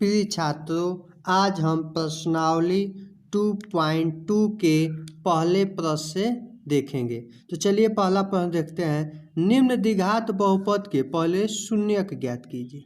प्रिय छात्रों, आज हम प्रश्नावली 2.2 के पहले प्रश्न से देखेंगे। तो चलिए पहला प्रश्न देखते हैं। निम्न द्विघात बहुपद के पहले शून्यक ज्ञात कीजिए।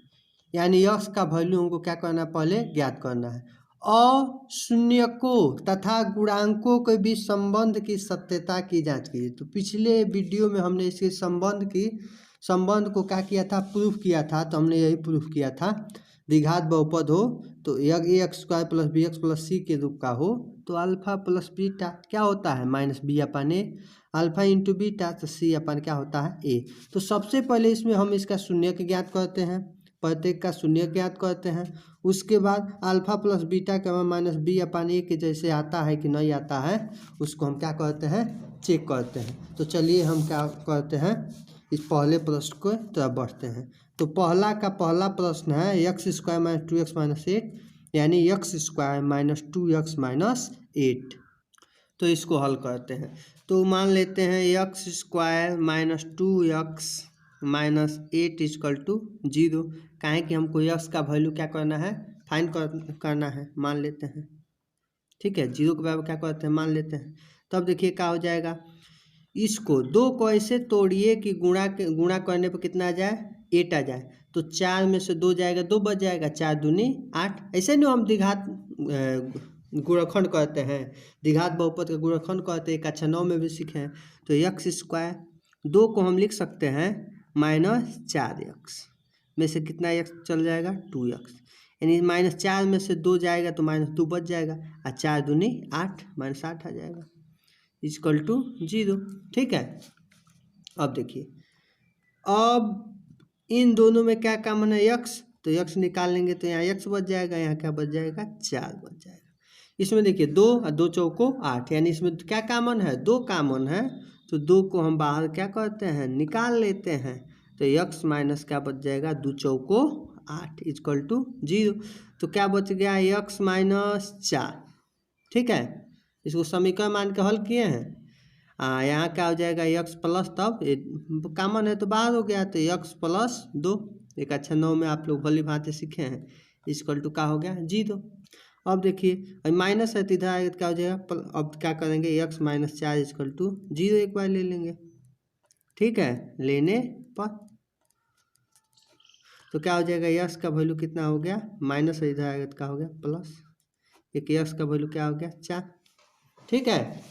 यानी यक्स का वैल्यू हमको क्या करना है, पहले ज्ञात करना है। अशून्यकों तथा गुणांकों के बीच संबंध की सत्यता की जांच कीजिए। तो पिछले वीडियो में हमने इसके संबंध को क्या किया था, प्रूफ किया था। तो हमने यही प्रूफ किया था, द्विघात बहुपद हो तो ax² plus bx plus c के रूप का हो तो अल्फा प्लस बीटा क्या होता है, माइनस बी अपन ए, अल्फा इंटू बीटा तो सी अपन क्या होता है ए। तो सबसे पहले इसमें हम इसका शून्यक ज्ञात करते हैं, प्रत्येक का शून्य ज्ञात करते हैं। उसके बाद अल्फा प्लस बीटा का माइनस बी अपन ए के जैसे आता है कि नहीं आता है, उसको हम क्या करते हैं, चेक करते हैं। तो चलिए हम क्या करते हैं, इस पहले प्रश्न को तरफ बढ़ते हैं। तो पहला प्रश्न है x² माइनस 2x माइनस 8, यानी x² माइनस 2x माइनस 8। तो इसको हल करते हैं। तो मान लेते हैं x² minus 2x minus 8 equal to 0। काहे कि हमको x का वैल्यू क्या करना है, फाइंड करना है, मान लेते हैं। ठीक है, 0 के बराबर क्या करते हैं, मान लेते हैं। तब देखिए क्या हो जाएगा, इसको 2 को ऐसे तोड़िए कि गुणा करने पर कितना आ जाए, 8 आ जाए। तो 4 में से 2 जाएगा, 2 बच जाएगा, 4 दूनी 8। ऐसे नहीं हम द्विघात गुणनखंड कहते हैं, द्विघात बहुपद का गुणनखंड कहते हैं, कक्षा 9 में भी सीखे हैं। तो x² 2 को हम लिख सकते हैं माइनस 4x में से कितना x चल जाएगा, 2x। यानी माइनस 4 में से 2 जाएगा तो माइनस 2 बच जाएगा, और 4 दूनी 8, माइनस 8 आ जाएगा इक्वल टू 0। ठीक है, अब देखिए, अब इन दोनों में क्या कॉमन है, x। तो x निकाल लेंगे तो यहाँ x बच जाएगा, यहाँ क्या बच जाएगा, 4 बच जाएगा। इसमें देखिए 2 और 2 चौको 8, यानी इसमें क्या कॉमन है, 2 कॉमन है। तो 2 को हम बाहर क्या करते हैं, निकाल लेते हैं। तो x माइनस क्या बच जाएगा, 2 चौको 8 इक्वल टू 0। तो क्या बच गया, x माइनस 4। ठीक है, इसको समीकरण मान के हल किए हैं। यहाँ क्या हो जाएगा, x प्लस, तब कॉमन है तो बाहर हो गया, तो x प्लस 2। एक अच्छा 9 में आप लोग भली भांति सीखे हैं, इक्वल टू का हो गया 0। अब देखिए माइनस है तो इधर आएगा तो क्या हो जाएगा, अब क्या करेंगे, x माइनस 4 इक्वल टू 0 एक बार ले लेंगे। ठीक है, लेने पर तो क्या हो जाएगा, x का वैल्यू कितना हो गया, माइनस है, इधर आएगा तो क्या हो गया प्लस, एक x का वैल्यू क्या हो गया 4। ठीक है,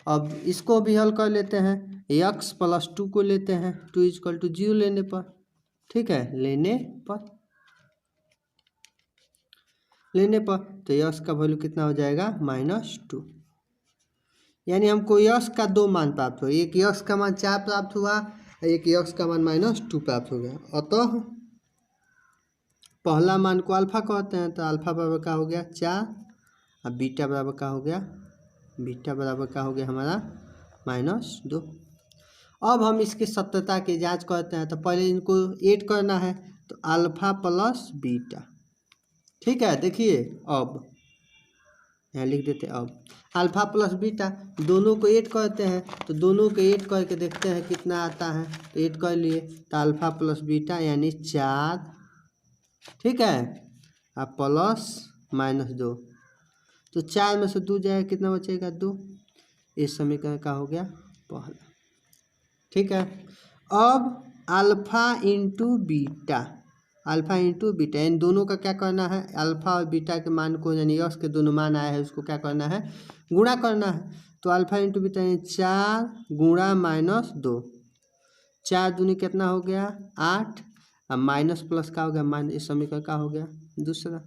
अब इसको भी हल कर लेते हैं, x प्लस 2 को लेते हैं, 2 इक्वल टू 0 लेने पर। ठीक है, लेने पर तो x का वैल्यू कितना हो जाएगा, माइनस 2। यानी हमको x का 2 मान प्राप्त हुआ, एक x का मान 4 प्राप्त हुआ, एक x का मान माइनस 2 प्राप्त हो गया। अतः पहला मान को अल्फा कहते हैं, तो अल्फा बराबर का हो गया 4, और बीटा बराबर का हो गया, बीटा बराबर का हो गया हमारा माइनस 2। अब हम इसकी सत्यता की जांच करते हैं। तो पहले इनको ऐड करना है, तो अल्फा प्लस बीटा। ठीक है, देखिए अब यहाँ लिख देते हैं, अब अल्फा प्लस बीटा दोनों को ऐड करते हैं। तो दोनों को ऐड करके देखते हैं कितना आता है। तो ऐड कर लिए, तो अल्फा प्लस बीटा यानी 4, ठीक है, और प्लस माइनस 2। तो 4 में से 2 जाएगा, कितना बचेगा, 2। इस समीकरण का हो गया पहला। ठीक है, अब अल्फा इंटू बीटा, इन दोनों का क्या करना है, अल्फा और बीटा के मान को, यानी x के दोनों मान आया है उसको क्या करना है, गुणा करना है। तो अल्फा इंटू बीटा यानी 4 गुणा माइनस 2, 4 दूनी कितना हो गया 8, अब माइनस प्लस का हो गया माइनस, इस समीकरण का हो गया दूसरा।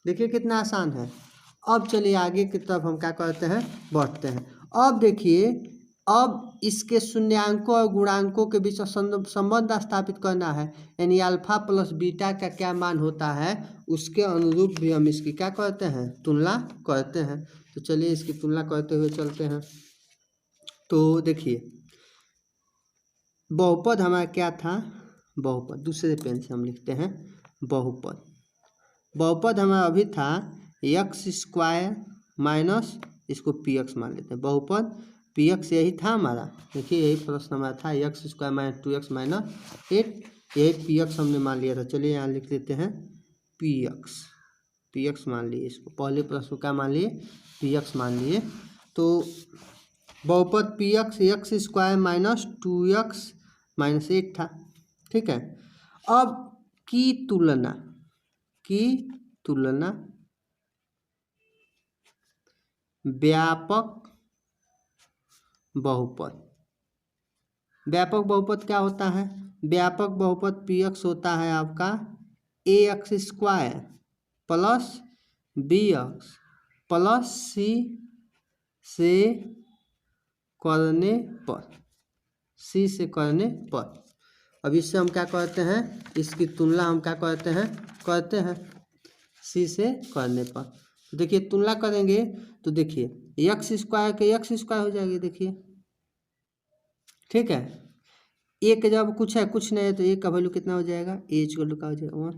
देखिए कितना आसान है। अब चलिए आगे की तरफ हम क्या करते हैं, बढ़ते हैं। अब देखिए, अब इसके शून्यांकों और गुणांकों के बीच संबंध स्थापित करना है, यानी अल्फा प्लस बीटा का क्या मान होता है, उसके अनुरूप भी हम इसकी क्या करते हैं, तुलना करते हैं। तो चलिए इसकी तुलना करते हुए चलते हैं। तो देखिए बहुपद हमारा क्या था, बहुपद दूसरे पेन से हम लिखते हैं, बहुपद हमारा अभी था x² माइनस, इसको px मान लेते हैं, बहुपद px यही था हमारा। देखिए यही प्रश्न हमारा था, x² माइनस 2x माइनस 8, यही px हमने मान लिया था। चलिए यहाँ लिख लेते हैं px। पी एक्स मान लिए, इसको पहले प्रश्न को क्या मान लिए, पी एक्स मान लिए। तो बहुपद P x x square minus 2x minus 8 था, ठीक है। अब की तुलना व्यापक बहुपद, व्यापक बहुपद क्या होता है, व्यापक बहुपद पी एक्स होता है आपका A x square plus B x plus C से करने पर, अब इससे हम क्या करते हैं, इसकी तुलना हम क्या करते हैं सी से करने पर। तो देखिए तुलना करेंगे तो देखिए एक्स स्क्वायर के एक्स स्क्वायर हो जाएगी, देखिए ठीक है। एक जब कुछ है कुछ नहीं है तो एक का वैल्यू कितना हो जाएगा, एच का हो जाएगा 1,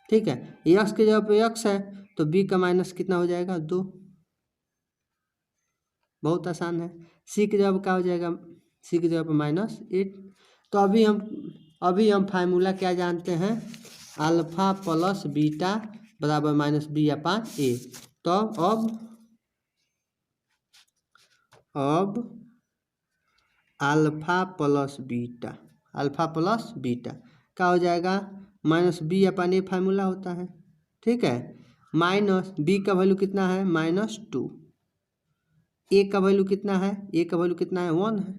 ठीक है। एक्स के जब एक्स है तो बी का माइनस कितना हो जाएगा 2, बहुत आसान है। सी के जब क्या हो जाएगा, सी के जब माइनस 8। तो अभी हम फार्मूला क्या जानते हैं, अल्फा प्लस बीटा बराबर माइनस बी अपान ए। तो अब अल्फा प्लस बीटा क्या हो जाएगा, माइनस बी अपान ए फार्मूला होता है, ठीक है। माइनस बी का वैल्यू कितना है -2, ए का वैल्यू कितना है, ए का वैल्यू कितना है 1 है,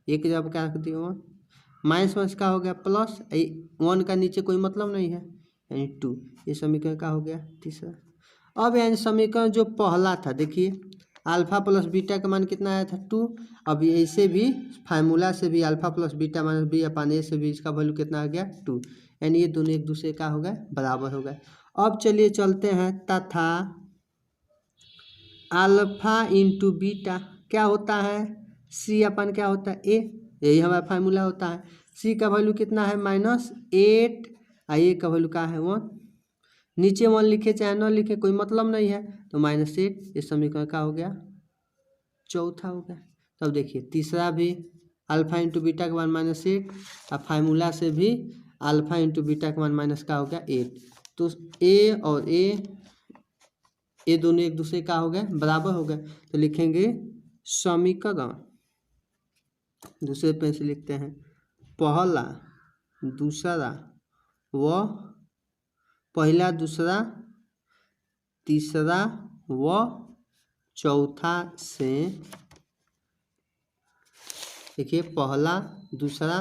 ए के जब क्या रख दिए 1, माइनस माइनस क्या हो गया प्लस, 1 का नीचे कोई मतलब नहीं है यानी 2। ये समीकरण क्या हो गया तीसरा। अब यानी समीकरण जो पहला था देखिए अल्फा प्लस बीटा का मान कितना आया था 2। अब ऐसे भी फार्मूला से भी alpha plus beta minus B upon A से भी इसका वैल्यू कितना आ गया 2, यानी ये दोनों एक दूसरे का हो गए बराबर हो गए। अब चलिए चलते हैं तथा अल्फा इंटू बीटा क्या होता है, सी अपन क्या होता है ए, यही हमारा फार्मूला होता है। सी का वैल्यू कितना है -8 और ए का वैल्यू क्या है 1, नीचे 1 लिखे चाहे न लिखे कोई मतलब नहीं है, तो -8 ये समीकरण का हो गया चौथा हो गया। तब देखिए तीसरा भी अल्फा इंटू बीटा का मान -8 और फार्मूला से भी अल्फा इंटू बीटा का मान माइनस का हो गया 8। तो ए और ये दोनों एक दूसरे का हो गए बराबर हो गए। तो लिखेंगे समीकरण, दूसरे पेन से लिखते हैं, पहला दूसरा व पहला दूसरा तीसरा व चौथा से, देखिए पहला दूसरा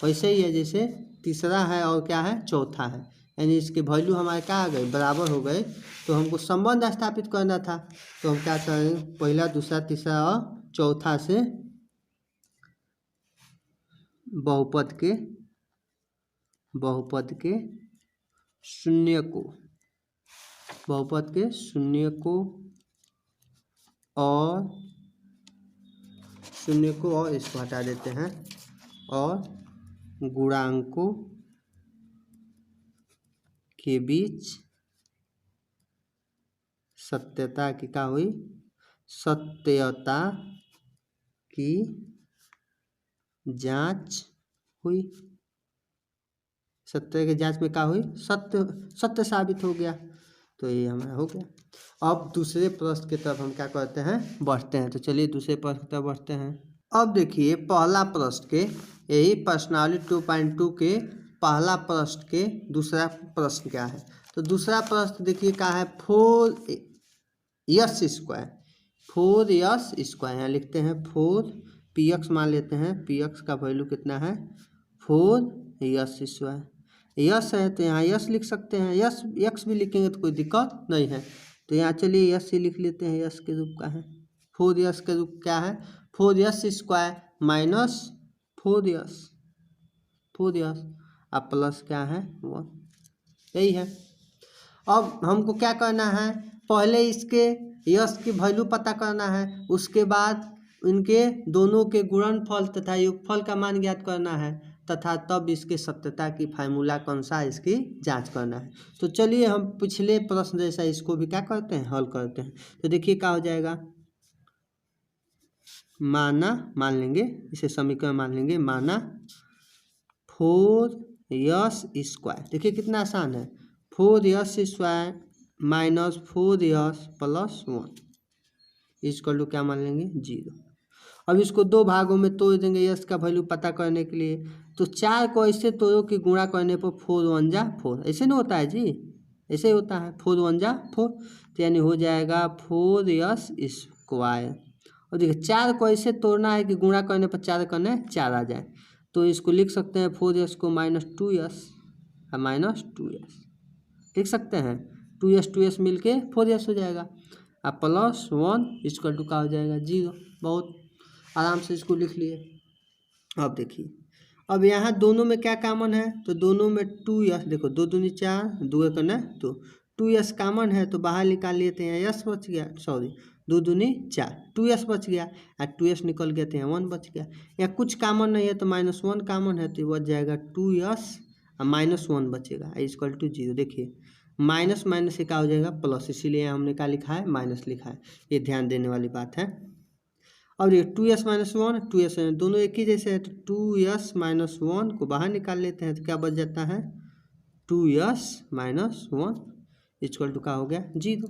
वैसे ही है जैसे तीसरा है और क्या है चौथा है, यानी इसके वैल्यू हमारे क्या आ गए बराबर हो गए। तो हमको संबंध स्थापित करना था, तो हम क्या करेंगे पहला दूसरा तीसरा और चौथा से बहुपद के शून्य को और इसको हटा देते हैं, और गुणांकों के बीच सत्यता की क्या हुई, सत्यता की जांच हुई, सत्य की जांच में क्या हुई, सत्य साबित हो गया। तो ये हमारा हो गया। अब दूसरे प्रश्न की तरफ हम क्या करते हैं बढ़ते हैं। तो चलिए दूसरे प्रश्न की तरफ बढ़ते हैं। अब देखिए पहला प्रश्न के यही प्रश्नावली 2.2 के पहला प्रश्न के दूसरा प्रश्न क्या है। तो दूसरा प्रश्न देखिए क्या है 4s स्क्वायर, यहाँ लिखते हैं 4 पी एक्स मान लेते हैं, पी एक्स का वैल्यू कितना है 4s स्क्वायर, यस है तो यहाँ यस लिख सकते हैं, यस एक्स भी लिखेंगे तो कोई दिक्कत नहीं है। तो यहाँ चलिए यस ही लिख लेते हैं, यस के रूप का है 4s के रूप क्या है 4s स्क्वायर माइनस 4s अब प्लस क्या है 1, यही है। अब हमको क्या करना है, पहले इसके यस की वैल्यू पता करना है, उसके बाद इनके दोनों के गुणनफल तथा योगफल का मान ज्ञात करना है, तथा तब इसके सत्यता की फार्मूला कौन सा इसकी जांच करना है। तो चलिए हम पिछले प्रश्न जैसा इसको भी क्या करते हैं हल करते हैं। तो देखिए क्या हो जाएगा, मान लेंगे इसे समीकरण मान लेंगे, माना 4s स्क्वायर, देखिए कितना आसान है 4s² minus 4s plus 1 equal to क्या मान लेंगे 0। अब इसको दो भागों में तोड़ देंगे यस का वैल्यू पता करने के लिए। तो 4 को ऐसे तोड़ो कि गुणा करने पर 4 1 जा 4, ऐसे नहीं होता है जी, ऐसे ही होता है 4 1 जा 4, तो यानी हो जाएगा 4s²। और देखिए 4 को ऐसे तोड़ना है कि गुणा करने पर 4 करने 4 आ जाए, तो इसको लिख सकते हैं 4s को -2s लिख सकते हैं। 2s मिल के 4s हो जाएगा। अब प्लस 1 इक्वल टू का हो जाएगा 0। बहुत आराम से इसको लिख लिए। अब देखिए अब यहाँ दोनों में क्या कॉमन है, तो दोनों में 2s, देखो 2 दूनी 4, 2 करना तो 2s कॉमन है, तो बाहर निकाल लेते हैं, यस बच गया, सॉरी 2 दूनी 4, 2s बच गया, और 2s निकल गया तो यहाँ 1 बच गया। यहाँ कुछ कॉमन नहीं है तो -1 कॉमन है, तो बच जाएगा 2s और -1 बचेगा इक्वल टू 0। देखिए माइनस माइनस से क्या हो जाएगा प्लस, इसीलिए हमने क्या लिखा है माइनस लिखा है, ये ध्यान देने वाली बात है। और ये 2s -1 2s दोनों एक ही जैसे है, तो 2s -1 को बाहर निकाल लेते हैं, तो क्या बच जाता है 2s -1 इक्वल टू का हो गया 0।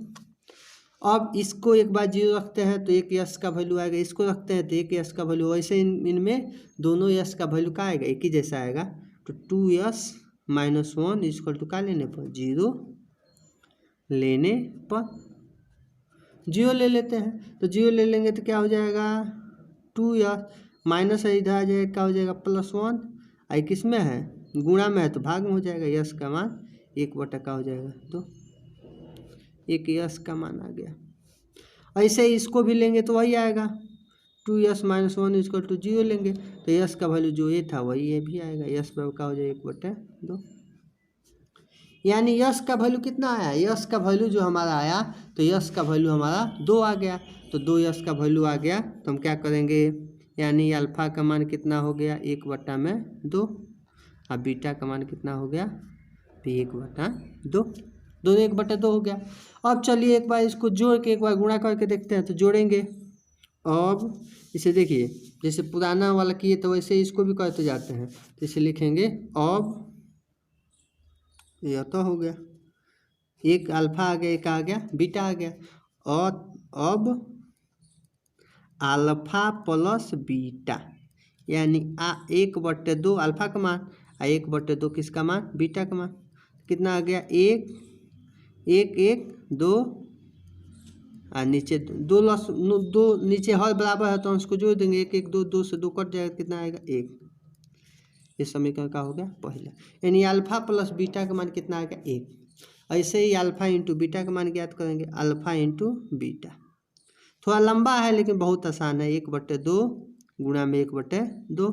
अब इसको एक बार 0 रखते हैं तो एक यस का वैल्यू आएगा, इसको रखते हैं तो एक यस का वैल्यू, वैसे इनमें दोनों यस का वैल्यू क्या आएगा एक ही जैसा आएगा। तो 2s -1 इक्वल टू का लेने पर 0 लेने पर 0 ले लेते हैं, तो 0 ले लेंगे तो क्या हो जाएगा 2s माइनस इधर आ जाएगा, क्या हो जाएगा +1, आई किस में है गुणा में है तो भाग में हो जाएगा, यस का मान 1 का हो जाएगा, तो एक यस का मान आ गया। ऐसे ही इसको भी लेंगे तो वही आएगा 2s -1 इक्वल टू 0 लेंगे, तो यस का वैल्यू जो ये था वही ये भी आएगा, यस पर का हो जाएगा 1/2। यानी यस का वैल्यू कितना आया, यस का वैल्यू जो हमारा आया, तो यस का वैल्यू हमारा 2 आ गया, तो 2 यस का वैल्यू आ गया, तो हम क्या करेंगे, यानी अल्फा का मान कितना हो गया 1/2, और बीटा का मान कितना हो गया 1/2, दोनों 1/2 हो गया। अब चलिए एक बार इसको जोड़ के एक बार गुणा करके देखते हैं, तो जोड़ेंगे। अब इसे देखिए जैसे पुराना वाला किए तो वैसे इसको भी करते जाते हैं, तो इसे लिखेंगे अब यह तो हो गया, एक अल्फा आ गया, एक आ गया बीटा आ गया, और अब अल्फा प्लस बीटा, यानी 1/2 अल्फा का मान और 1/2 किसका मान बीटा का मान, कितना आ गया 1 1 1 2, और नीचे 2 नीचे हर बराबर है तो अंश को जोड़ देंगे, 1 1 2 2 से 2 कट जाएगा, कितना आएगा 1। ये समीकरण का हो गया पहला, यानी अल्फा प्लस बीटा का मान कितना आएगा 1। ऐसे ही अल्फा इंटू बीटा का मान ज्ञात करेंगे, अल्फा इंटू बीटा, थोड़ा लंबा है लेकिन बहुत आसान है, 1/2 गुणा में 1/2,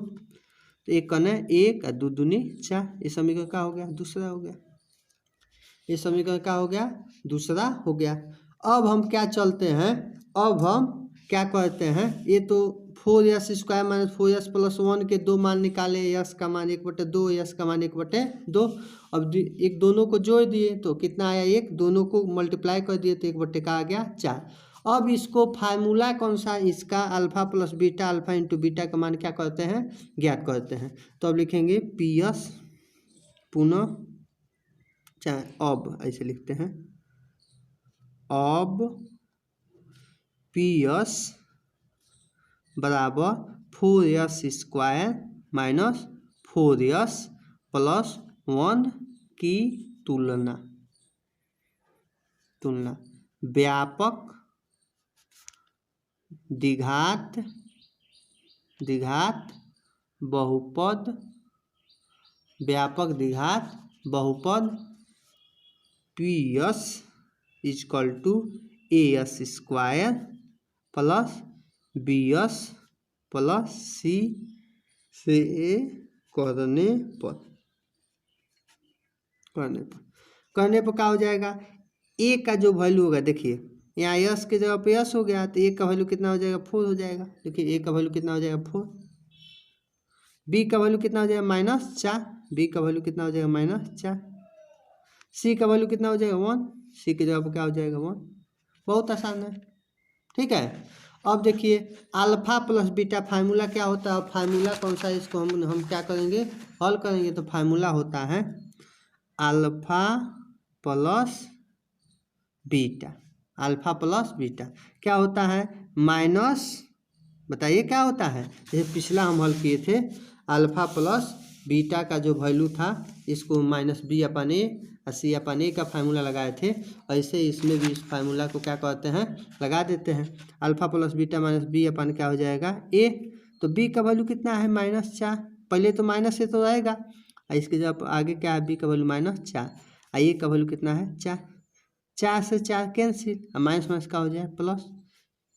तो 1 कने 1 और 2 दूनी 4, ये समीकरण का हो गया दूसरा हो गया, ये समीकरण का हो गया दूसरा हो गया। अब हम क्या चलते हैं, अब हम क्या करते हैं, ये तो 4s² - 4s + 1 के 2 मान निकाले, यस का मान 1/2 यस का मान 1/2, अब एक दोनों को जोड़ दिए तो कितना आया 1, दोनों को मल्टीप्लाई कर दिए तो 1 का आ गया 4। अब इसको फार्मूला कौन सा इसका alpha plus beta, alpha into beta का मान क्या करते हैं ज्ञात करते हैं, तो अब लिखेंगे PS पुनः चाहे अब ऐसे लिखते हैं, अब PS बराबर 4s² - 4s + 1 की तुलना व्यापक द्विघात बहुपद, व्यापक द्विघात बहुपद PS = as² plus BS plus C से A करने पर क्या हो जाएगा, ए का जो वैल्यू होगा, देखिए यहाँ यस के जगह पे यस हो गया, तो ए का वैल्यू कितना हो जाएगा 4 हो जाएगा, देखिए ए का वैल्यू कितना हो जाएगा 4, बी का वैल्यू कितना हो जाएगा -4, बी का वैल्यू कितना हो जाएगा -4, सी का वैल्यू कितना हो जाएगा 1, सी के जगह पर क्या हो जाएगा 1, बहुत आसान है, ठीक है। अब देखिए अल्फा प्लस बीटा फार्मूला क्या होता है, फार्मूला कौन सा है, इसको हम क्या करेंगे हल करेंगे, तो फार्मूला होता है alpha plus beta, alpha plus beta क्या होता है माइनस, बताइए क्या होता है। जैसे पिछला हम हल किए थे अल्फा प्लस बीटा का जो वैल्यू था इसको माइनस बी अपन ए और सी अपन ए का फार्मूला लगाए थे, ऐसे इसमें भी इस फार्मूला को क्या कहते हैं लगा देते हैं। Alpha plus beta minus B upon क्या हो जाएगा ए, तो बी का वैल्यू कितना है -4, पहले तो माइनस से तो रहेगा, इसके जब आगे क्या है बी का वैल्यू -4 और ए का वैल्यू कितना है 4, 4 से 4 कैंसिल और माइनस माइनस का हो जाए प्लस,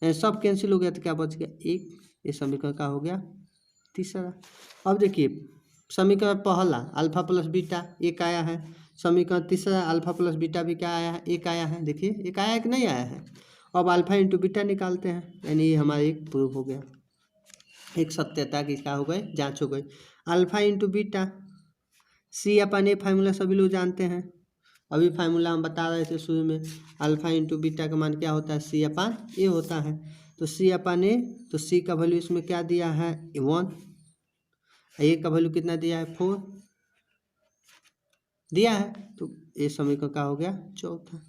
सब कैंसिल हो गया तो क्या बच गया 1, ये समीकरण का हो गया तीसरा। अब देखिए समीकरण पहला अल्फा प्लस बीटा एक आया है, समीकरण तीसरा अल्फा प्लस बीटा भी क्या आया है एक आया है, देखिए एक आया है कि नहीं आया है। अब अल्फा इंटू बीटा निकालते हैं, यानी ये हमारा एक प्रूफ हो गया, एक सत्यता की क्या हो गई जांच हो गई। अल्फा इंटू बीटा सी अपन ए फार्मूला सभी लोग जानते हैं, अभी फार्मूला हम बता रहे थे शुरू में, अल्फा इंटू बीटा का मान क्या होता है सी अपन ए होता है, तो सी अपन ए, तो सी का वैल्यू इसमें क्या दिया है 1, ए का वैल्यू कितना दिया है 4 दिया है, तो ये समीकरण का हो गया चौथा।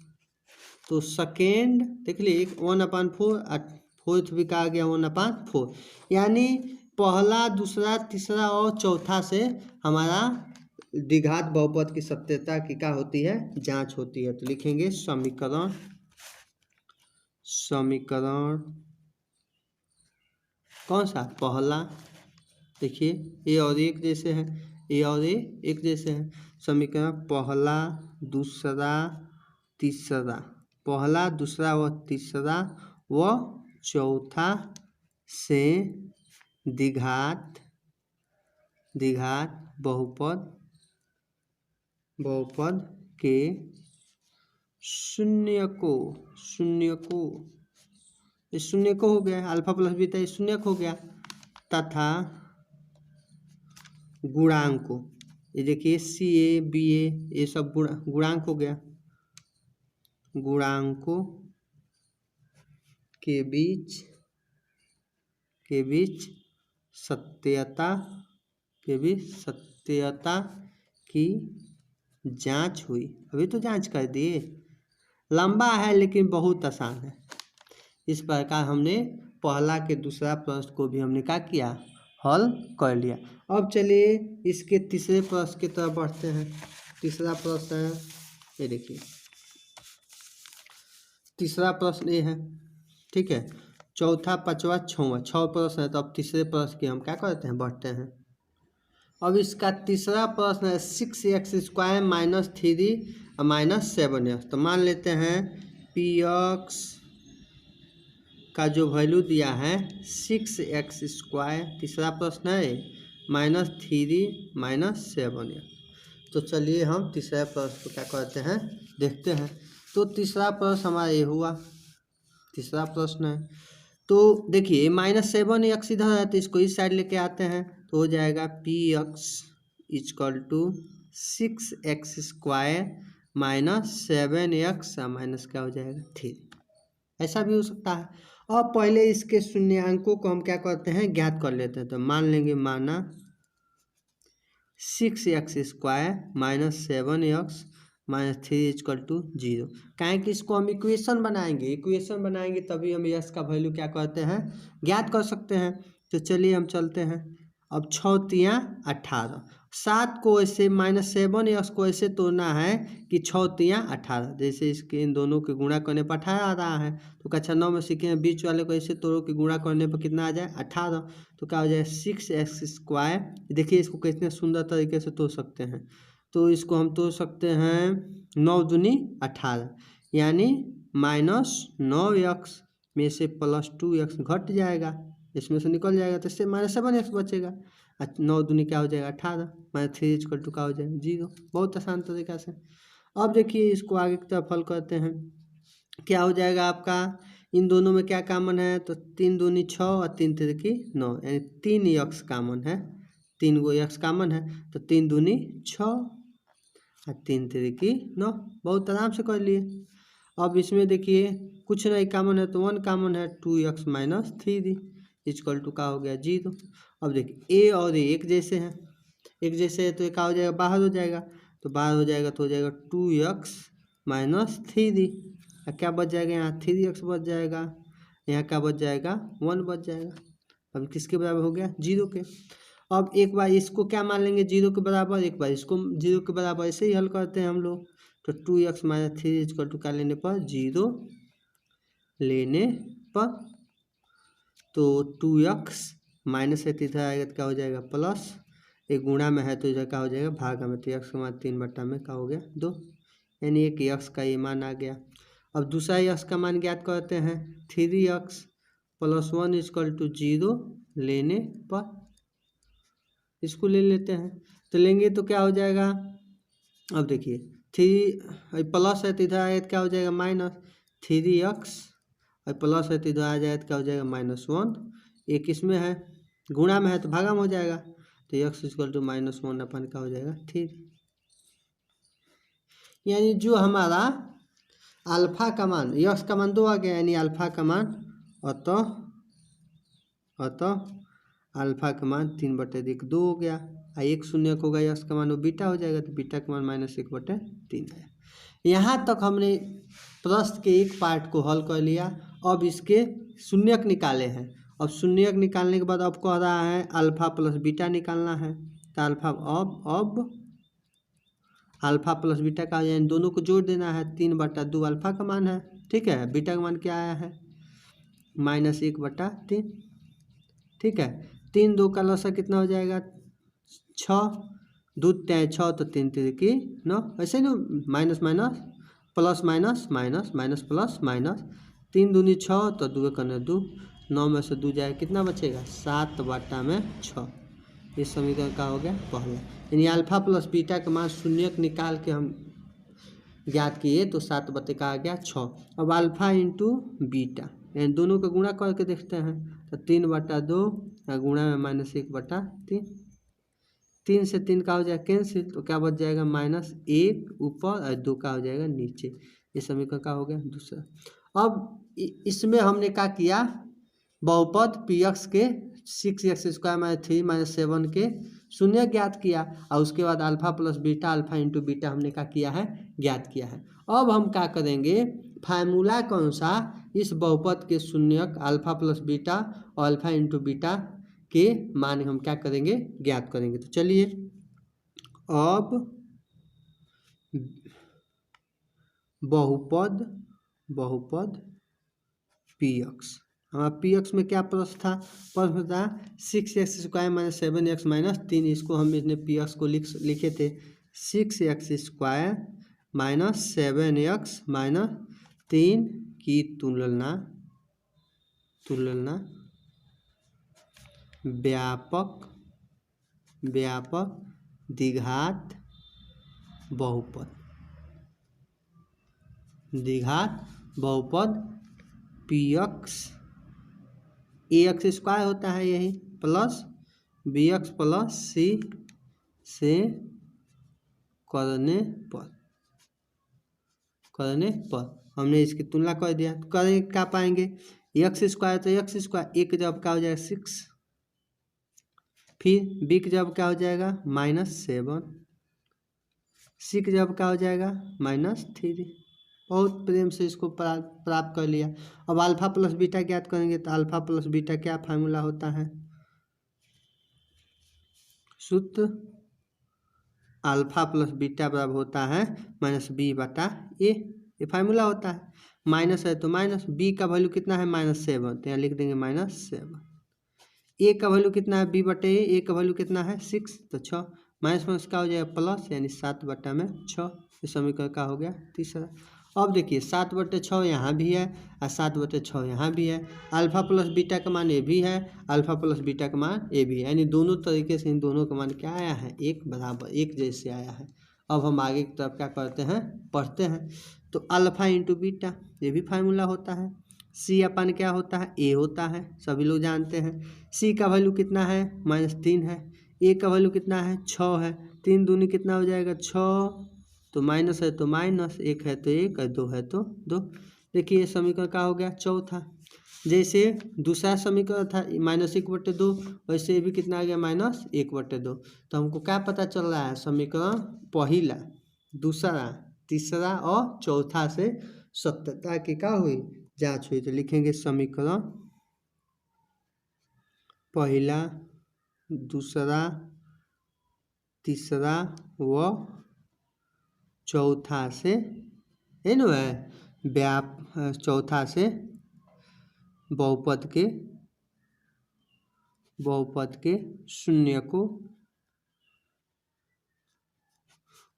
तो सेकेंड देख लिए 1/4 फोर्थ भी कहा गया 1/4, यानी पहला दूसरा तीसरा और चौथा से हमारा द्विघात बहुपद की सत्यता की क्या होती है जांच होती है। तो लिखेंगे समीकरण कौन सा पहला, देखिए ए और एक जैसे हैं, ए और ए एक जैसे हैं, समीकरण पहला दूसरा तीसरा, पहला दूसरा व तीसरा व चौथा से द्विघात बहुपद के शून्य को इस शून्य को हो गया अल्फा प्लस बीटा इस शून्य को हो गया, तथा गुणांक को, ये देखिए सी ए बी ए ये सब गुणांक हो गया, गुणांकों के बीच सत्यता की जांच हुई। अभी तो जांच कर दिए, लंबा है लेकिन बहुत आसान है। इस प्रकार हमने पहला के दूसरा प्रश्न को भी हमने क्या किया हल कर लिया। अब चलिए इसके तीसरे प्रश्न की तरफ बढ़ते हैं। तीसरा प्रश्न है, ये देखिए तीसरा प्रश्न ये है, ठीक है, चौथा पांचवा छठवां 6 प्रश्न है, तो अब तीसरे प्रश्न की हम क्या करते हैं बढ़ते हैं। अब इसका तीसरा प्रश्न है 6x² -3 -7x, तो मान लेते हैं px का जो वैल्यू दिया है 6x², तीसरा प्रश्न है -3 -7x। तो चलिए हम तीसरा प्रश्न को क्या करते हैं देखते हैं। तो तीसरा प्रश्न हमारा ये हुआ, तीसरा प्रश्न है, तो देखिए -7x इधर है तो इसको इस साइड लेके आते हैं, तो हो जाएगा px = 6x² -7x माइनस क्या हो जाएगा 3, ऐसा भी हो सकता है। अब पहले इसके शून्यांकों को हम क्या करते हैं ज्ञात कर लेते हैं, तो मान लेंगे माना 6x² -7x -3 = 0, क्या कि इसको हम इक्वेशन बनाएंगे तभी हम यस का वैल्यू क्या करते हैं ज्ञात कर सकते हैं। तो चलिए हम चलते हैं। अब 6 तियाँ 18, 7 को ऐसे -7x को ऐसे तोड़ना है कि 6 तियाँ 18, जैसे इसके इन दोनों के गुणा करने पर 18 आ रहा है, तो कक्षा 9 में सीखे हैं बीच वाले को ऐसे तोड़ो कि गुणा करने पर कितना आ जाए 18, तो क्या हो जाए 6x²। देखिए इसको कितने सुंदर तरीके से तोड़ सकते हैं, तो इसको हम तोड़ सकते हैं 9 दूनी 18, यानी -9x में से +2x घट जाएगा, इसमें से निकल जाएगा तो इससे -7x बचेगा, 9 दूनी क्या हो जाएगा 18 -3 = क्या हो जाएगा 0, बहुत आसान तरीका से। अब देखिए इसको आगे की तरफ हल करते हैं, क्या हो जाएगा आपका इन दोनों में क्या कॉमन है, तो 3 दूनी 6 और 3 तिरकी 9, यानी 3x कॉमन है, 3 गो x कॉमन है, तो 3 दूनी 6 और 3 तिरकी 9, बहुत आराम से कर लिए। अब इसमें देखिए कुछ नहीं कॉमन है तो 1 कॉमन है, 2x - 3 = क्या हो गया 0। अब देखिए a और a एक जैसे हैं, तो ये क्या हो जाएगा बाहर हो जाएगा, तो बाहर हो जाएगा तो हो जाएगा 2x -3, क्या बच जाएगा यहाँ 3x बच जाएगा, यहाँ क्या बच जाएगा 1 बच जाएगा। अब किसके बराबर हो गया 0 के। अब एक बार इसको क्या मान लेंगे 0 के बराबर, एक बार इसको 0 के बराबर ऐसे ही हल करते हैं हम लोग। तो 2x - 3 इक्वल टू क्या लेने पर 0 लेने पर, तो 2x माइनस है तो इधर आएगा तो क्या हो जाएगा प्लस, एक गुणा में है तो इधर क्या हो जाएगा भागा में, तो x का मान 3 बटा में क्या हो गया 2, यानी एक x का ये मान आ गया। अब दूसरा x का मान ज्ञात करते हैं, 3x + 1 इक्वल टू 0 लेने पर, इसको ले लेते हैं। तो लेंगे तो क्या हो जाएगा, अब देखिए 3 प्लस है तो इधर आएगा तो क्या हो जाएगा -3x, और प्लस है तो इधर आ जाएगा तो क्या हो जाएगा -1, एक इसमें है गुणा में है तो भागा में हो जाएगा, तो x इक्वल टू -1 अपन क्या हो जाएगा 3, यानी जो हमारा अल्फा का मान, x का मान 2 आ गया, यानी अल्फा का मान अतः अल्फा का मान 3/2 हो गया, और 1 शून्य को होगा x का मान वो बीटा हो जाएगा, तो बीटा का मान -1/3 है। यहाँ तक हमने प्रश्न के एक पार्ट को हल कर लिया। अब इसके शून्यक निकाले हैं। अब शून्यक निकालने के बाद अब कह रहा है अल्फा प्लस बीटा निकालना है, तो अल्फा अब अल्फा प्लस बीटा का यानी दोनों को जोड़ देना है। 3/2 अल्फा का मान है, ठीक है, बीटा का मान क्या आया है -1/3, ठीक है। 3 2 का लसा कितना हो जाएगा 6, 2 3 6, तो 3 3 की 9, ऐसे ना minus minus plus minus minus minus plus minus, 3 दूनी 6, तो 2 करने 2, 9 में से 2 जाएगा कितना बचेगा 7/6। इस समीकरण का हो गया पहला, यानी अल्फा प्लस बीटा का मान शून्यक निकाल के हम ज्ञात किए तो 7 का आ गया 6। अब अल्फा इंटू बीटा यानी दोनों का गुणा करके देखते हैं, तो 3/2 गुणा में -1/3, 3 से 3 का हो जाएगा कैंसिल, तो क्या बच जाएगा -1 ऊपर और 2 का हो जाएगा नीचे। ये समीकरण का हो गया दूसरा। अब इसमें हमने क्या किया, बहुपद px के 6x² - 3 - 7 के शून्य ज्ञात किया, और उसके बाद alpha plus beta alpha into beta हमने क्या किया है ज्ञात किया है। अब हम क्या करेंगे, फार्मूला के अनुसार इस बहुपद के शून्यक अल्फा प्लस बीटा और अल्फा इंटू बीटा के मान हम क्या करेंगे ज्ञात करेंगे। तो चलिए अब बहुपद px, हमारा px में क्या प्रश्न था 6x² - 7x - 3, इसको हम इसने px को लिखे थे 6x² - 7x - 3 की तुलना व्यापक द्विघात बहुपद px ax² होता है यही प्लस bx प्लस c से करने पर हमने इसकी तुलना कर दिया, तो करेंगे क्या पाएंगे x² तो x², एक जब क्या हो जाएगा 6, फिर b की जब क्या हो जाएगा -7, c की जब क्या हो जाएगा -3। बहुत प्रेम से इसको प्राप्त कर लिया। अब अल्फा प्लस बीटा ज्ञात करेंगे, तो अल्फा प्लस बीटा क्या फार्मूला होता है, सूत्र अल्फा प्लस बीटा बराबर होता है -b/a, ये फार्मूला होता है। माइनस है तो माइनस, b का वैल्यू कितना है -7, तो यहाँ लिख देंगे -7। a का वैल्यू कितना है b/a, a का वैल्यू कितना है 6, तो 6 माइनस का हो जाएगा प्लस, यानी 7/6। इस समीकरण का हो गया तीसरा। अब देखिए 7/6 यहाँ भी है और 7/6 यहाँ भी है, अल्फा प्लस बीटा का मान ये भी है, अल्फा प्लस बीटा का मान ये भी है, यानी दोनों तरीके से इन दोनों का मान क्या आया है एक बराबर एक जैसे आया है। अब हम आगे की तरफ क्या करते हैं पढ़ते हैं। तो अल्फा इंटू बीटा ये भी फार्मूला होता है, सी अपन क्या होता है ए होता है, सभी लोग जानते हैं। सी का वैल्यू कितना है -3 है, ए का वैल्यू कितना है 6 है, 3 दूनी कितना हो जाएगा 6, तो माइनस है तो माइनस, 1 है तो 1 और 2 है तो 2। देखिए समीकरण का हो गया चौथा। जैसे दूसरा समीकरण था -1/2, वैसे ये भी कितना आ गया -1/2। तो हमको क्या पता चल रहा है, समीकरण पहला दूसरा तीसरा और चौथा से सत्यता की क्या हुई, जांच हुई। तो लिखेंगे समीकरण पहला, दूसरा, तीसरा व चौथा से है ना, चौथा से बहुपद के शून्य को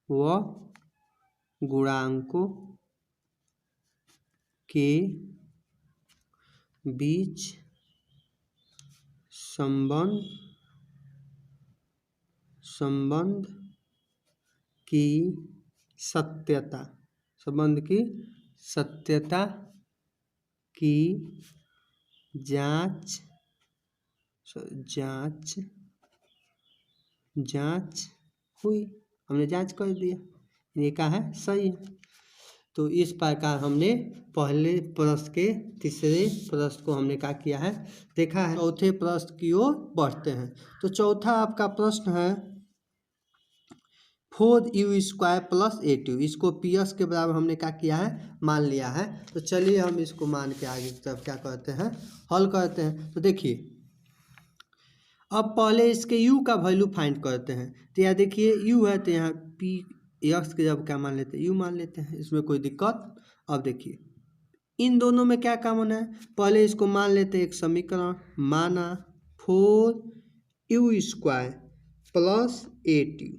व गुणांकों के बीच संबंध की सत्यता की जांच हुई। हमने जांच कर दिया, ये क्या है, सही है। तो इस प्रकार हमने पहले प्रश्न के तीसरे प्रश्न को हमने क्या किया है, देखा है। चौथे प्रश्न की ओर बढ़ते हैं। तो चौथा आपका प्रश्न है 4u² प्लस 8u, इसको PS के बराबर हमने क्या किया है, मान लिया है। तो चलिए हम इसको मान के आगे की तरफ क्या करते हैं, हल करते हैं। तो देखिए अब पहले इसके u का वैल्यू फाइंड करते हैं। तो यहाँ देखिए u है, तो यहाँ x के जब क्या मान लेते हैं, u मान लेते हैं, इसमें कोई दिक्कत। अब देखिए इन दोनों में क्या कॉमन है, पहले इसको मान लेते हैं एक समीकरण, माना 4u² plus 8u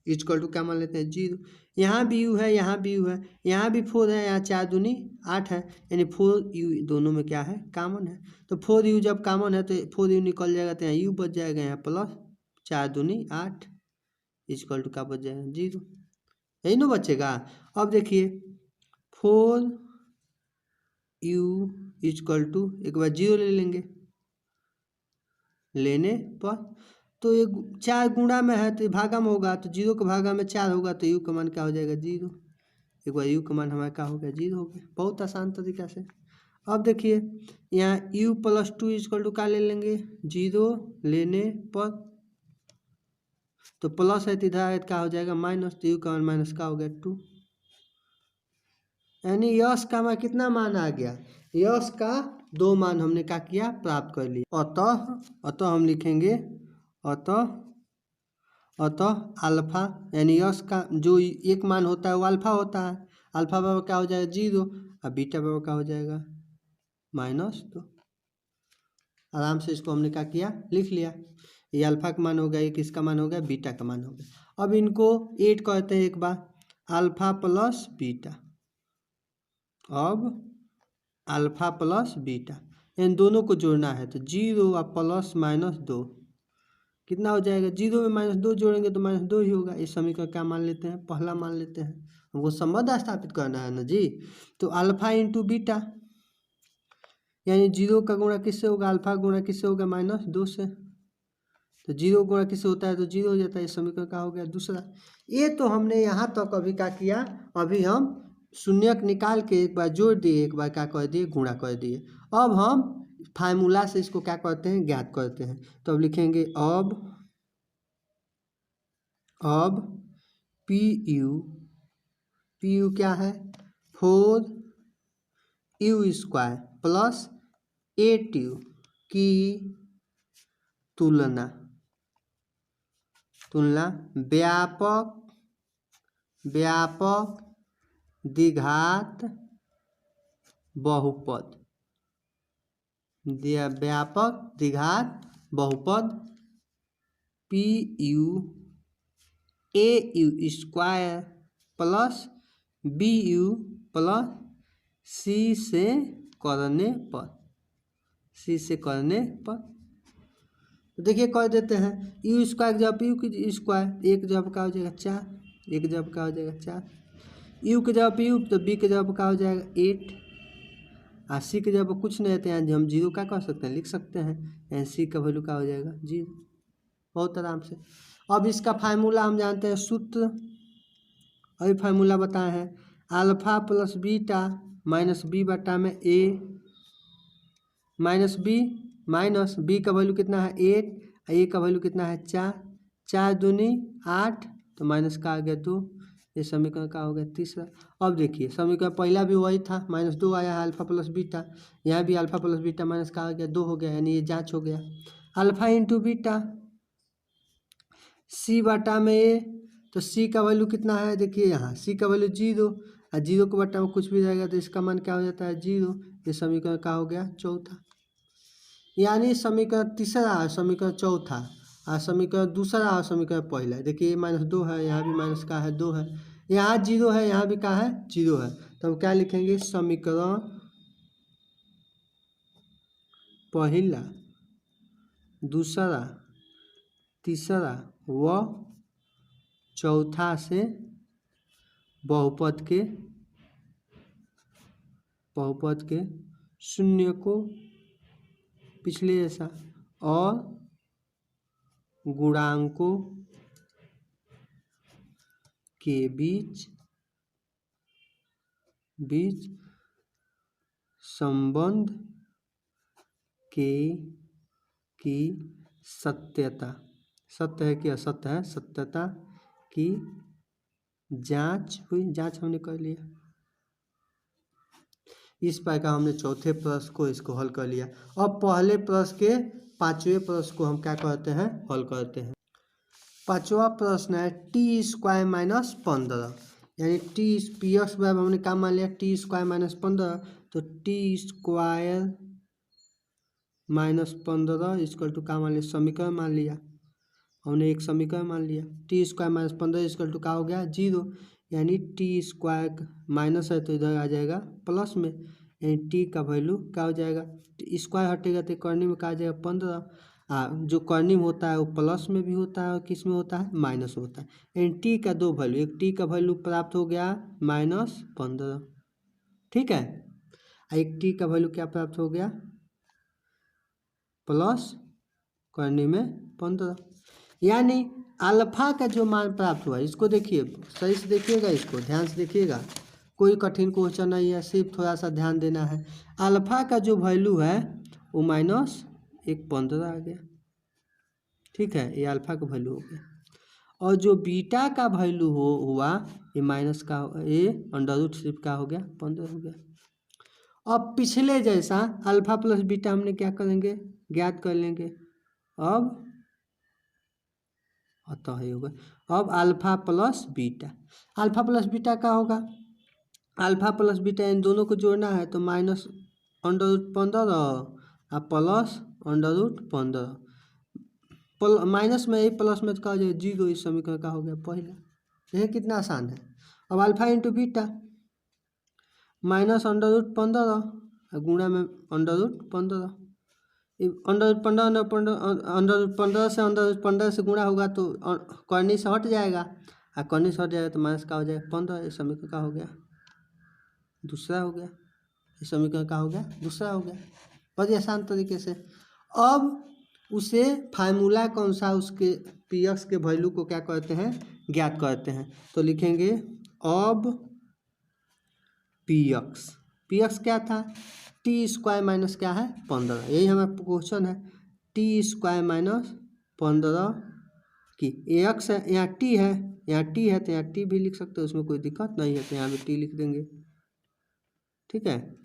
equal to क्या मान लेते हैं, 0। यहाँ भी u है, यहाँ भी u है, यहाँ भी 4 है, यहाँ 4 दूनी 8 है, यानी 4u दोनों में क्या है, कॉमन है। तो 4u जब कॉमन है तो 4u निकल जाएगा, तो यहाँ u बच जाएगा, यहाँ प्लस 4 दूनी 8 इक्वल टू क्या बच जाएगा, 0, यही ना बचेगा। अब देखिए 4u इक्वल टू एक बार 0 ले लेंगे, लेने पर तो ये 4 गुणा में है तो भागा में होगा, तो 0 के भागा में 4 होगा, तो u का मान क्या हो जाएगा, 0। एक बार u का मान हमारा क्या हो गया, 0 हो गया, बहुत आसान तरीका से। अब देखिए यहाँ u प्लस 2 इक्वल टू क्या ले लेंगे, 0 लेने पर, तो प्लस है तो इधर क्या हो जाएगा माइनस, तो u का मान माइनस का हो गया 2, यानी यश का मान कितना मान आ गया, यश का 2 मान हमने क्या किया, प्राप्त कर लिया। अतः हम लिखेंगे अतः अल्फा, यानी यश का जो एक मान होता है वो अल्फा होता है, अल्फा बराबर क्या हो जाएगा, 0, और बीटा बराबर क्या हो जाएगा, -2। आराम से इसको हमने क्या किया, लिख लिया। ये अल्फा का मान हो गया, ये किसका मान हो गया, बीटा का मान हो गया। अब इनको ऐड करते हैं एक बार, अल्फा प्लस बीटा, अब अल्फा प्लस बीटा इन दोनों को जोड़ना है, तो 0 और प्लस -2 कितना हो जाएगा, 0 में -2 जोड़ेंगे तो -2 ही होगा। इस समीकरण क्या मान लेते हैं, पहला मान लेते हैं, हमको संबंध स्थापित करना है ना जी। तो अल्फा इंटू बीटा, यानी 0 का गुणा किससे होगा, अल्फा गुणा किससे होगा, -2 से, तो 0 गुणा किससे होता है, तो 0 हो जाता है। इस समीकरण का हो गया दूसरा। ये तो हमने यहाँ तक अभी क्या किया, अभी हम शून्यक निकाल के एक बार जोड़ दिए, एक बार क्या कर दिए, गुणा कर दिए। अब हम फार्मूला से इसको क्या करते हैं, ज्ञात करते हैं। तो अब लिखेंगे अब पी यू क्या है, 4u² प्लस 8u की तुलना व्यापक द्विघात बहुपद, व्यापक द्विघात बहुपद PU² plus BU plus C से करने पर, तो देखिए कर देते हैं, u² की जगह PU की स्क्वायर, एक जगह क्या हो जाएगा 4, एक जगह क्या हो जाएगा 4, u की जगह PU, तो b की जगह क्या हो जाएगा 8, और c की जगह कुछ नहीं रहते हैं, हम 0 क्या कर सकते हैं, लिख सकते हैं, यानी c का वैल्यू क्या हो जाएगा 0, बहुत आराम से। अब इसका फार्मूला हम जानते हैं, सूत्र अभी फार्मूला बताए हैं, alpha plus beta minus b बटा में a माइनस बी का वैल्यू कितना है 8, a का वैल्यू कितना है 4, 4 दूनी 8, तो माइनस का आ गया 2, ये समीकरण का हो गया तीसरा। अब देखिए समीकरण पहला भी वही था, -2 आया है अल्फा प्लस बीटा, यहाँ भी अल्फा प्लस बीटा माइनस का आ गया 2 हो गया, यानी ये जांच हो गया। अल्फा इंटू बीटा सी बटा में ए, तो सी का वैल्यू कितना है देखिए यहाँ सी का वैल्यू 0 और 0 को बटा में कुछ भी रहेगा तो इसका मान क्या हो जाता है 0। ये समीकरण का हो गया चौथा, यानी समीकरण तीसरा और समीकरण चौथा और समीकरण दूसरा और समीकरण पहला। देखिए -2 है, यहाँ भी माइनस का है 2 है, यहाँ 0 है, यहाँ भी का है 0 है, तो हम क्या लिखेंगे समीकरण पहला दूसरा तीसरा व चौथा से बहुपद के शून्य को पिछले जैसा और गुणांकों के बीच संबंध की सत्यता, सत्य है कि असत्य है, सत्यता की जांच हुई। जांच हमने कर लिया। इस प्रकार हमने चौथे प्रश्न को इसको हल कर लिया। अब पहले प्रश्न के पांचवें प्रश्न को हम क्या करते हैं हल करते हैं। पांचवा प्रश्न है t² -15, यानी टी पी एक्स बराबर हमने क्या मान लिया t² -15, तो t² -15 इसकल टू क्या मान लिया समीकरण मान लिया, हमने एक समीकरण मान लिया। t² -15 इसकल टू क्या हो गया 0, यानी t² माइनस है तो इधर आ जाएगा प्लस में, यानी t का वैल्यू क्या हो जाएगा, स्क्वायर हटेगा तो करनी में क्या आ जाएगा 15, जो करनी में होता है वो प्लस में भी होता है और किस में होता है माइनस होता है, यानी t का दो वैल्यू, एक t का वैल्यू प्राप्त हो गया -15, ठीक है, एक t का वैल्यू क्या प्राप्त हो गया प्लस करने में 15, यानी अल्फा का जो मान प्राप्त हुआ इसको देखिए सही से देखिएगा, इसको ध्यान से देखिएगा, कोई कठिन क्वेश्चन नहीं है, सिर्फ थोड़ा सा ध्यान देना है। अल्फा का जो वैल्यू है वो -15 आ गया, ठीक है, ये अल्फा का वैल्यू हो गया। और जो बीटा का वैल्यू हुआ ये माइनस का, ये √3 का हो गया 15 हो गया। अब पिछले जैसा अल्फा प्लस बीटा हमने क्या करेंगे ज्ञात कर लेंगे। अब अतः ये होगा अब alpha plus beta, alpha plus beta का होगा अल्फा प्लस बीटा इन दोनों को जोड़ना है तो -√15 और प्लस √15, माइनस में ही प्लस में का जाए 0, इस समीकरण का हो गया पहला। यह कितना आसान है। अब अल्फा इंटू बीटा -√15 गुणा में √15, √15 से √15 से गुणा होगा तो करनी से हट जाएगा, और करनी से हट जाएगा तो माइनस का हो जाएगा 15, इस समीकरण का हो गया दूसरा हो गया, इस समीकरण का हो गया दूसरा हो गया, बहुत ही आसान तरीके से। अब उसे फार्मूला कौन सा उसके पी एक्स के वैल्यू को क्या करते हैं ज्ञात करते हैं, तो लिखेंगे अब पी एक्स क्या था t² माइनस क्या है 15, यही हमारा क्वेश्चन है, t² -15 की एक्स है, यहाँ t है, यहाँ t है तो यहाँ t भी लिख सकते हो, उसमें कोई दिक्कत नहीं है, तो यहाँ भी t लिख देंगे, ठीक है,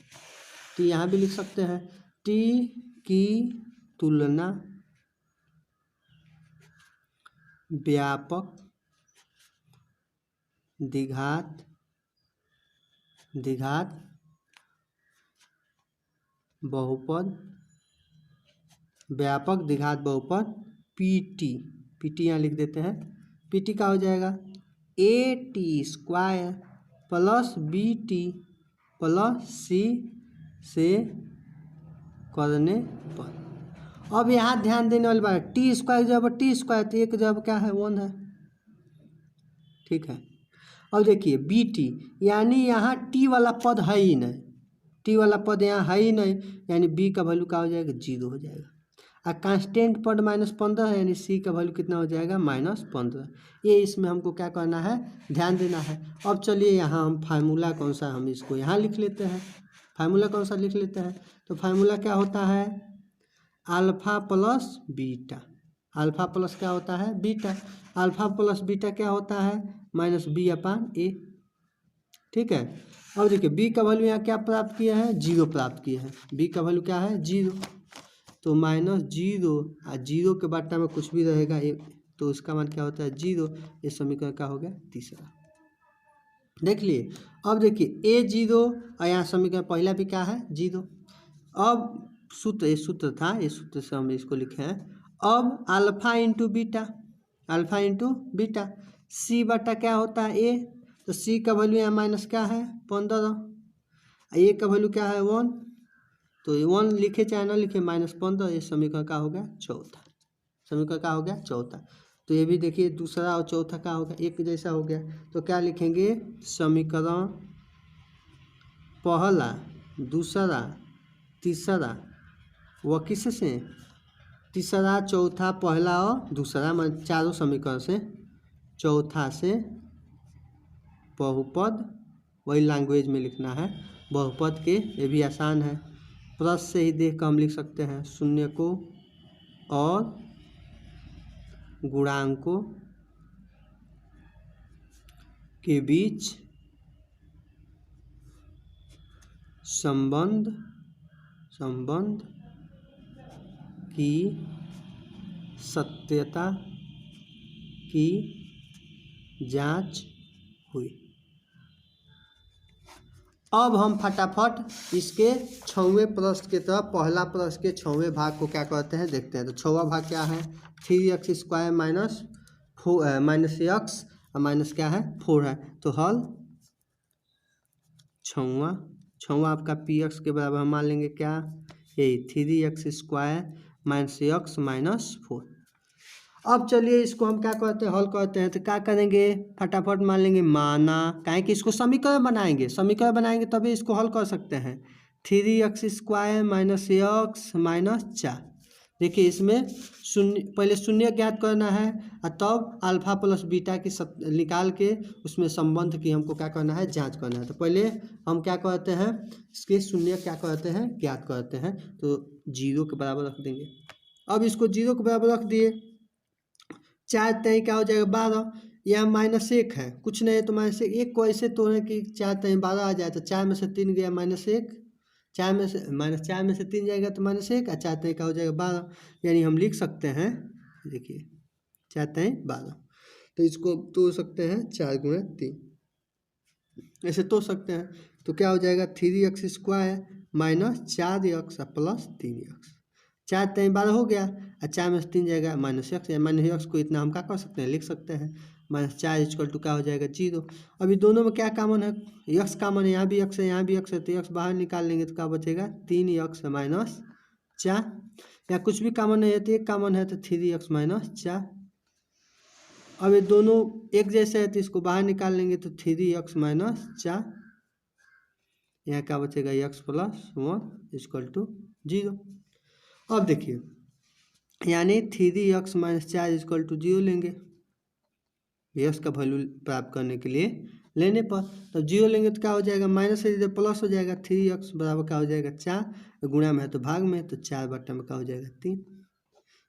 t यहाँ भी लिख सकते हैं। t की तुलना व्यापक द्विघात बहुपद, व्यापक द्विघात बहुपद पीटी यहाँ लिख देते हैं, पीटी का हो जाएगा at² plus BT plus C से करने पर। अब यहाँ ध्यान देने वाली बात, t² जब t² तो एक जब क्या है 1 है, ठीक है। अब देखिए बीटी यानी यहाँ टी वाला पद है ही नहीं, टी वाला पद यहाँ है ही नहीं, यानी बी का वैल्यू क्या हो जाएगा 0 हो जाएगा, और कांस्टेंट पद -15 है, यानी सी का वैल्यू कितना हो जाएगा -15। ये इसमें हमको क्या करना है ध्यान देना है। अब चलिए यहाँ हम फार्मूला कौन सा हम इसको यहाँ लिख लेते हैं, फार्मूला कौन सा लिख लेते हैं, तो फार्मूला क्या होता है alpha plus beta, alpha plus क्या होता है बीटा, अल्फा प्लस बीटा क्या होता है माइनस बी अपान ए। ठीक है, अब देखिए बी का वैल्यू यहाँ क्या प्राप्त किया है, जीरो प्राप्त किया है, बी का वैल्यू क्या है जीरो, तो माइनस जीरो और जीरो के बाटा में कुछ भी रहेगा ए, तो उसका मान क्या होता है जीरो। ये समीकरण क्या हो गया तीसरा। देख लिए, अब देखिए ए जीरो और यहाँ समीकरण पहला भी क्या है जीरो। अब सूत्र, ये सूत्र था, इस सूत्र से हम इसको लिखे हैं। अब alpha into beta, alpha into beta, C बटा क्या होता है ए, तो सी का वैल्यू यहाँ माइनस क्या है 15, ए का वैल्यू क्या है 1, तो 1 लिखे चाहे ना लिखे -15। ये समीकरण का हो गया चौथा, समीकरण का हो गया चौथा। तो ये भी देखिए दूसरा और चौथा का होगा एक जैसा हो गया, तो क्या लिखेंगे समीकरण पहला दूसरा तीसरा, वह किससे तीसरा चौथा पहला और दूसरा, मतलब चारों समीकरण से चौथा से बहुपद, वही लैंग्वेज में लिखना है बहुपद के, ये भी आसान है, प्लस से ही देख कर हम लिख सकते हैं शून्य को और गुणांकों के बीच संबंध की सत्यता की जांच हुई। अब हम फटाफट इसके 6वें प्रश्न के तरफ, पहला प्रश्न के 6वें भाग को क्या कहते हैं देखते हैं। तो 6वां भाग क्या है 3x² माइनस एक्स और माइनस क्या है 4 है। तो हल 6वां आपका px के बराबर हम मान लेंगे क्या, यही 3x² माइनस एक्स माइनस 4। अब चलिए इसको हम क्या कहते हैं हल कहते हैं। तो क्या करेंगे फटाफट मान लेंगे माना, काहे कि इसको समीकरण बनाएंगे तभी इसको हल कर सकते हैं। 3x² माइनस एक्स माइनस 4, देखिए इसमें शून्य, पहले शून्य ज्ञात करना है और तब अल्फा प्लस बीटा की निकाल के उसमें संबंध की हमको क्या करना है जांच करना है। तो पहले हम क्या करते हैं इसके शून्य क्या करते हैं ज्ञात करते हैं, तो 0 के बराबर रख देंगे। अब इसको 0 के बराबर रख दिए, 4 तय क्या हो जाएगा 12, यहाँ -1 है कुछ नहीं है तो -1 को ऐसे तोड़ें कि 4 तय 12 आ जाए, तो 4 में से 3 गया -1, 4 में से 3 जाएगा तो -1 और 4 तय का हो जाएगा 12, यानी हम लिख सकते हैं देखिए 4 तय 12, तो इसको तोड़ सकते हैं 4 गुणा 3, ऐसे तोड़ सकते हैं। तो क्या हो जाएगा 3x² minus 4x plus 3x, 4 तय 12 हो गया और 4 में से 3 जाएगा -x, या -x को इतना हम क्या कर सकते हैं लिख सकते हैं -4 = क्या हो जाएगा 0। अभी दोनों में क्या कॉमन है x कॉमन है, यहाँ भी x है यहाँ भी x है, तो x बाहर निकाल लेंगे तो क्या बचेगा 3x माइनस 4, या कुछ भी कॉमन नहीं है तो एक कॉमन है तो 3x माइनस 4। अब ये दोनों एक जैसे है तो इसको बाहर निकाल लेंगे तो 3x माइनस 4, यहाँ क्या बचेगा x प्लस 1 = 0। अब देखिए यानी 3x माइनस 4 = 0 लेंगे, x का वैल्यू प्राप्त करने के लिए लेने पर, तो 0 लेंगे तो क्या हो जाएगा माइनस से इधर प्लस हो जाएगा, 3x बराबर क्या हो जाएगा 4, गुणा में है तो भाग में, तो 4 बटा में क्या हो जाएगा 3,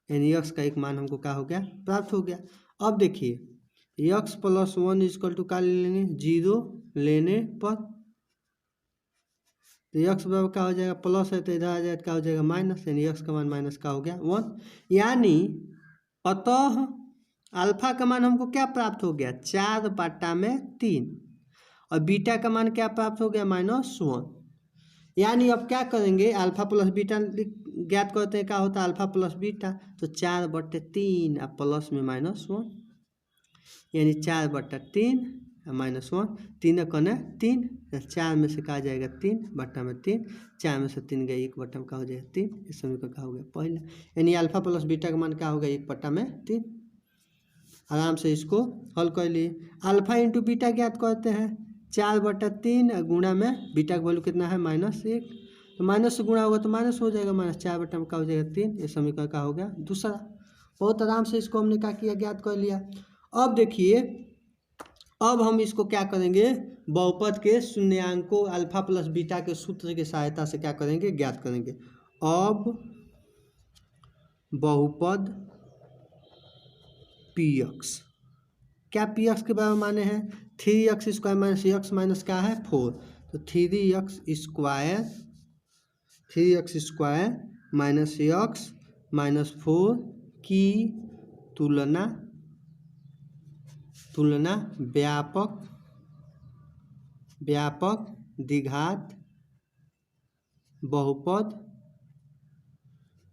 यानी x का एक मान हमको क्या हो गया प्राप्त हो गया। अब देखिए x प्लस 1 = क्या ले लेंगे 0 लेने पर, तो x बराबर क्या हो जाएगा प्लस है तो इधर आ जाएगा क्या हो जाएगा माइनस, यानी x का मान माइनस का हो गया 1, यानी अतः अल्फा का मान हमको क्या प्राप्त हो गया 4/3 और बीटा का मान क्या प्राप्त हो गया -1। यानी अब क्या करेंगे अल्फा प्लस बीटा ज्ञात करते हैं, क्या होता है अल्फा प्लस बीटा, तो 4/3 और प्लस में -1, यानी 4/3 -1, 3 कौन 3, 4 में से कहा जाएगा 3 बटा में 3, 4 में से 3 गया 1 बटा में क्या हो जाएगा 3, इस समीकरण का हो गया पहला, यानी अल्फा प्लस बीटा का मान क्या होगा 1 बटा में 3। आराम से इसको हल कर लिए। अल्फा इंटू बीटा ज्ञात करते हैं 4/3 गुणा में बीटा का वैल्यू कितना है -1, तो माइनस से गुणा होगा तो माइनस हो जाएगा, -4 बटा में क्या हो जाएगा 3, ये समीकरण का हो गया दूसरा। बहुत आराम से इसको हमने क्या किया ज्ञात कर लिया। अब देखिए अब हम इसको क्या करेंगे बहुपद के शून्यांकों अल्फा प्लस बीटा के सूत्र की सहायता से क्या करेंगे ज्ञात करेंगे। अब बहुपद px। क्या px के बराबर माने हैं 3x square minus x minus क्या है 4, तो 3x square minus x minus 4 की तुलना व्यापक द्विघात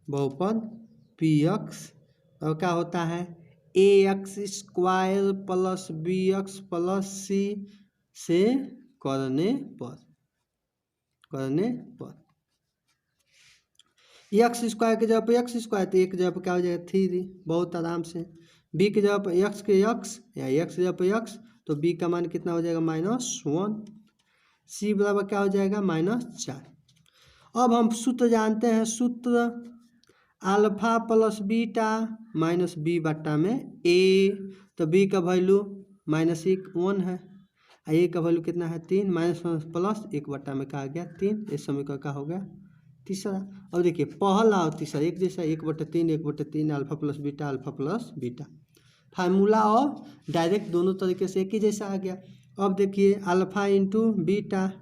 बहुपद px और क्या होता है ax square plus bx plus c से करने पर एक्स स्क्वायर के जगह पर एक्स स्क्वायर तो एक जगह पर क्या हो जाएगा 3 बहुत आराम से। बी के जगह पर एक्स के एक्स या एक्स जगह पर एक्स तो बी का मान कितना हो जाएगा -1। सी बराबर क्या हो जाएगा -4। अब हम सूत्र जानते हैं, सूत्र alpha plus beta minus b बट्टा में ए, तो बी का वैल्यू -1 है, ए का वैल्यू कितना है 3, माइनस प्लस 1 बट्टा में कहा गया 3, इस समीकरण का हो गया तीसरा। अब देखिए पहला और तीसरा एक जैसा 1/3 अल्फा प्लस बीटा फार्मूला और डायरेक्ट दोनों तरीके से एक ही जैसा आ गया। अब देखिए अल्फा इंटू बीटा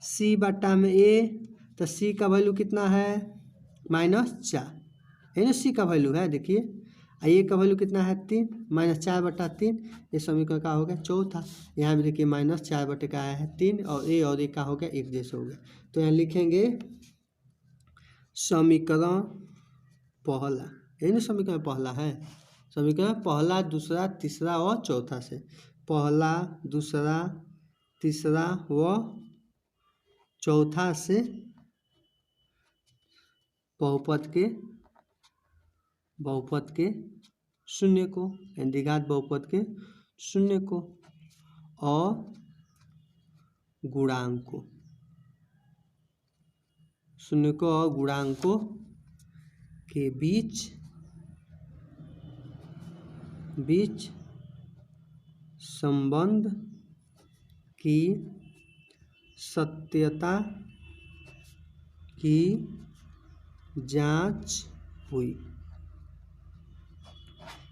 सी बट्टा में ए, तो सी का वैल्यू कितना है -4 है ना, सी का वैल्यू है देखिए, ए का वैल्यू कितना है 3, -4/3, ये समीकरण का हो गया चौथा। यहाँ भी देखिए -4 का आया है 3 और ए का हो गया एक जैसे हो गया, तो यहाँ लिखेंगे समीकरण पहला, यही ना समीकरण पहला है, समीकरण पहला दूसरा तीसरा और चौथा से, पहला दूसरा तीसरा व चौथा से बहुपद के शून्य को द्विघात बहुपद के शून्य को और गुणांकों शून्यकों और गुणांकों के बीच संबंध की सत्यता की जांच हुई।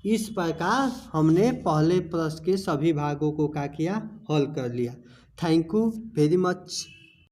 इस प्रकार हमने पहले प्रश्न के सभी भागों को क्या किया, हल कर लिया। Thank you very much.